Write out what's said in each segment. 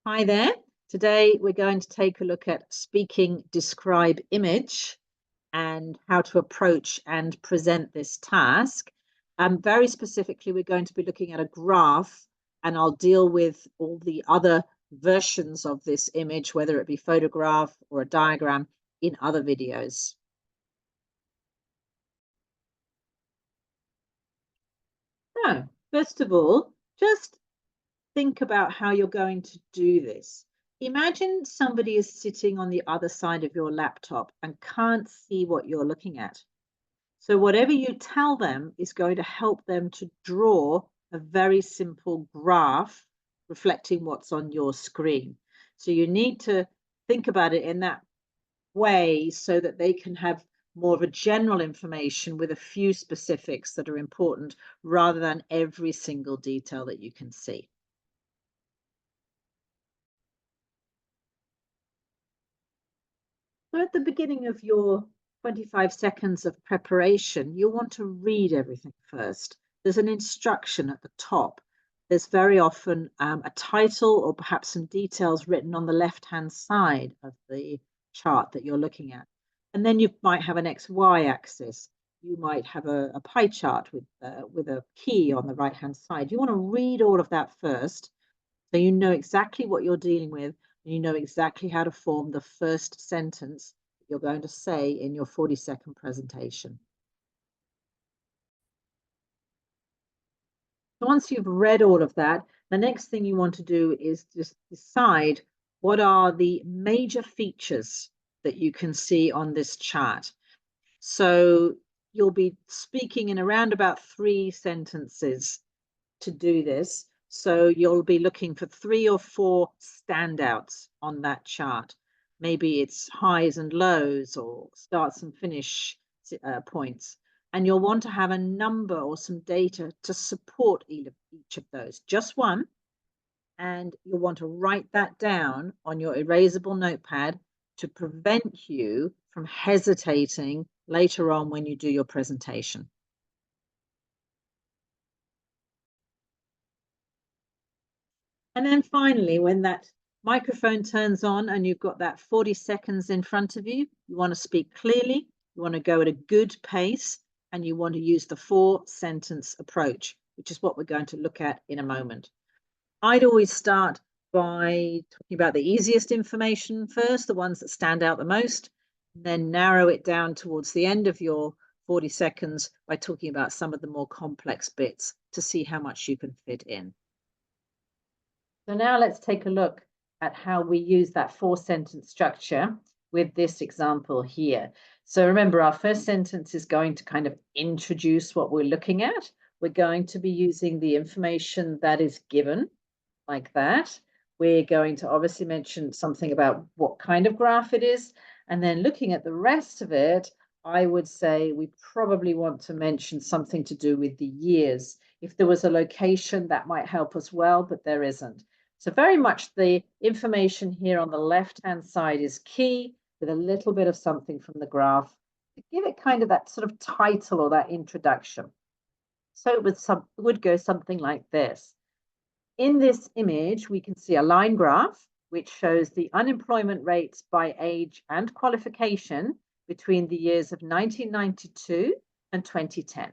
Hi there. Today we're going to take a look at speaking describe image and how to approach and present this task. Very specifically, we're going to be looking at a graph, and I'll deal with all the other versions of this image, whether it be photograph or a diagram, in other videos. So, first of all, just think about how you're going to do this. Imagine somebody is sitting on the other side of your laptop and can't see what you're looking at. So whatever you tell them is going to help them to draw a very simple graph reflecting what's on your screen. So you need to think about it in that way so that they can have more of a general information with a few specifics that are important rather than every single detail that you can see. So at the beginning of your 25 seconds of preparation, you'll want to read everything first. There's an instruction at the top. There's very often a title or perhaps some details written on the left-hand side of the chart that you're looking at. And then you might have an XY axis. You might have a pie chart with a key on the right-hand side. You want to read all of that first so you know exactly what you're dealing with, and you know exactly how to form the first sentence that you're going to say in your 40-second presentation. So once you've read all of that, the next thing you want to do is just decide what are the major features that you can see on this chart. So you'll be speaking in around about 3 sentences to do this. So you'll be looking for 3 or 4 standouts on that chart. Maybe it's highs and lows or starts and finish points. And you'll want to have a number or some data to support each of those, just one. And you'll want to write that down on your erasable notepad to prevent you from hesitating later on when you do your presentation. And then finally, when that microphone turns on and you've got that 40 seconds in front of you, you want to speak clearly, you want to go at a good pace, and you want to use the 4-sentence approach, which is what we're going to look at in a moment. I'd always start by talking about the easiest information first, the ones that stand out the most, then narrow it down towards the end of your 40 seconds by talking about some of the more complex bits to see how much you can fit in. So now let's take a look at how we use that 4-sentence structure with this example here. So remember, our first sentence is going to kind of introduce what we're looking at. We're going to be using the information that is given, like that. We're going to obviously mention something about what kind of graph it is. And then looking at the rest of it, I would say we probably want to mention something to do with the years. If there was a location, that might help as well, but there isn't. So very much the information here on the left-hand side is key, with a little bit of something from the graph to give it kind of that sort of title or that introduction. So it would go something like this. In this image, we can see a line graph, which shows the unemployment rates by age and qualification between the years of 1992 and 2010.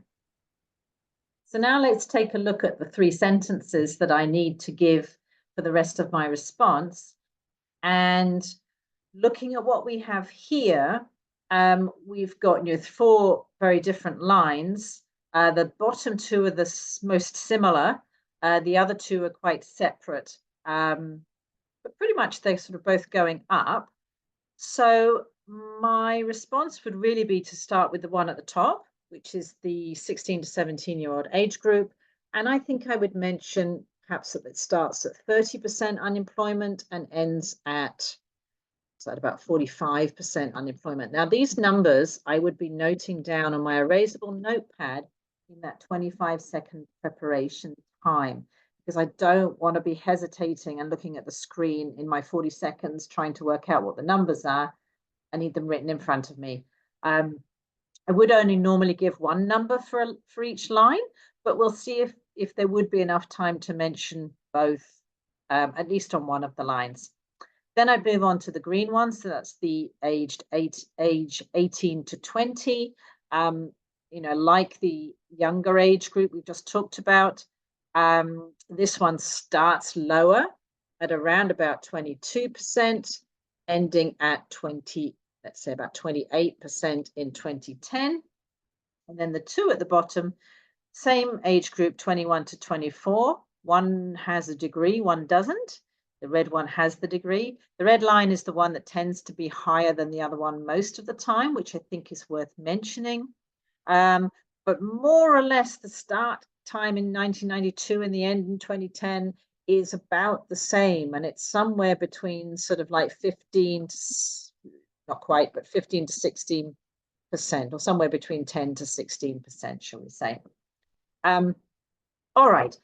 So now let's take a look at the 3 sentences that I need to give for the rest of my response. And looking at what we have here, we've got 4 very different lines. The bottom 2 are the most similar. The other 2 are quite separate, but pretty much they're sort of both going up. So my response would really be to start with the one at the top, which is the 16 to 17-year-old age group. And I think I would mention perhaps that it starts at 30% unemployment and ends at about 45% unemployment. Now, these numbers I would be noting down on my erasable notepad in that 25-second preparation time, because I don't want to be hesitating and looking at the screen in my 40 seconds trying to work out what the numbers are. I need them written in front of me. I would only normally give one number for each line, but we'll see if there would be enough time to mention both at least on one of the lines. Then I'd move on to the green ones. So that's the age 18 to 20. You know, like the younger age group we've just talked about. This one starts lower at around about 22%, ending at 20, let's say about 28% in 2010. And then the two at the bottom, same age group, 21 to 24. One has a degree, one doesn't. The red one has the degree. The red line is the one that tends to be higher than the other one most of the time, which I think is worth mentioning. But more or less the start time in 1992 and the end in 2010 is about the same. And it's somewhere between sort of like 15 to, not quite, but 15 to 16%, or somewhere between 10 to 16%, shall we say. All right.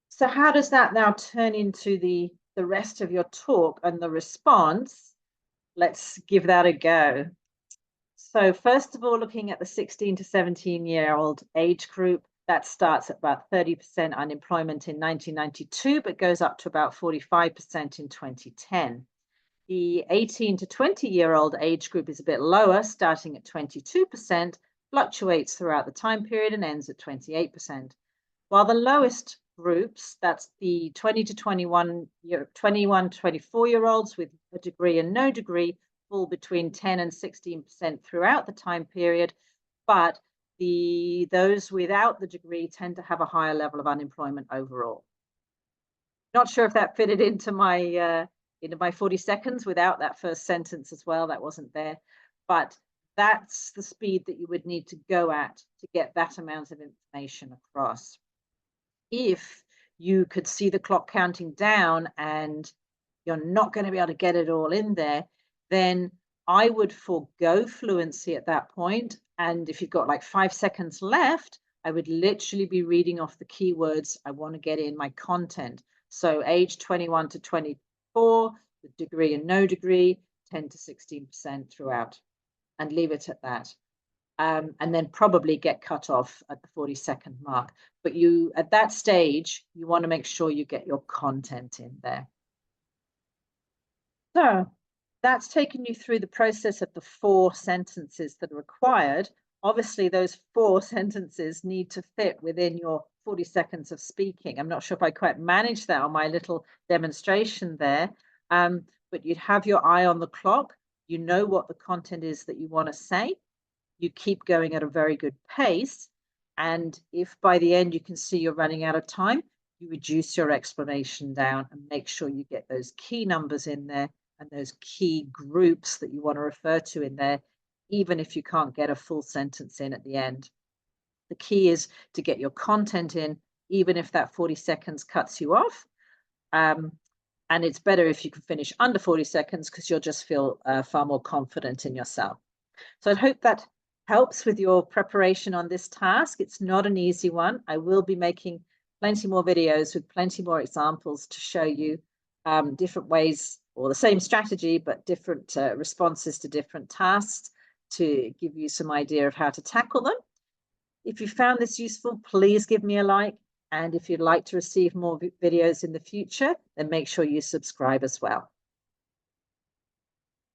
So how does that now turn into the rest of your talk and the response? Let's give that a go. So first of all, looking at the 16 to 17-year-old age group, that starts at about 30% unemployment in 1992, but goes up to about 45% in 2010. The 18 to 20-year-old age group is a bit lower, starting at 22%, fluctuates throughout the time period and ends at 28%. While the lowest groups, that's the 20 to 21, 24-year-olds with a degree and no degree, fall between 10 and 16% throughout the time period, but those without the degree tend to have a higher level of unemployment overall. Not sure if that fitted into my 40 seconds without that first sentence as well. That wasn't there, but that's the speed that you would need to go at to get that amount of information across. If you could see the clock counting down and you're not going to be able to get it all in there, then I would forego fluency at that point. And if you've got like 5 seconds left, I would literally be reading off the keywords I want to get in my content. So age 21 to 24, with degree and no degree, 10 to 16% throughout, and leave it at that. And then probably get cut off at the 40-second mark. But you, at that stage, you want to make sure you get your content in there. So that's taken you through the process of the 4 sentences that are required. Obviously, those 4 sentences need to fit within your 40 seconds of speaking. I'm not sure if I quite managed that on my little demonstration there, but you'd have your eye on the clock. You know what the content is that you want to say. You keep going at a very good pace. And if by the end you can see you're running out of time, you reduce your explanation down and make sure you get those key numbers in there and those key groups that you want to refer to in there, even if you can't get a full sentence in at the end. The key is to get your content in, even if that 40 seconds cuts you off. And it's better if you can finish under 40 seconds because you'll just feel far more confident in yourself. So I hope that helps with your preparation on this task. It's not an easy one. I will be making plenty more videos with plenty more examples to show you different ways, or the same strategy, but different responses to different tasks to give you some idea of how to tackle them. If you found this useful, please give me a like. And if you'd like to receive more videos in the future, then make sure you subscribe as well.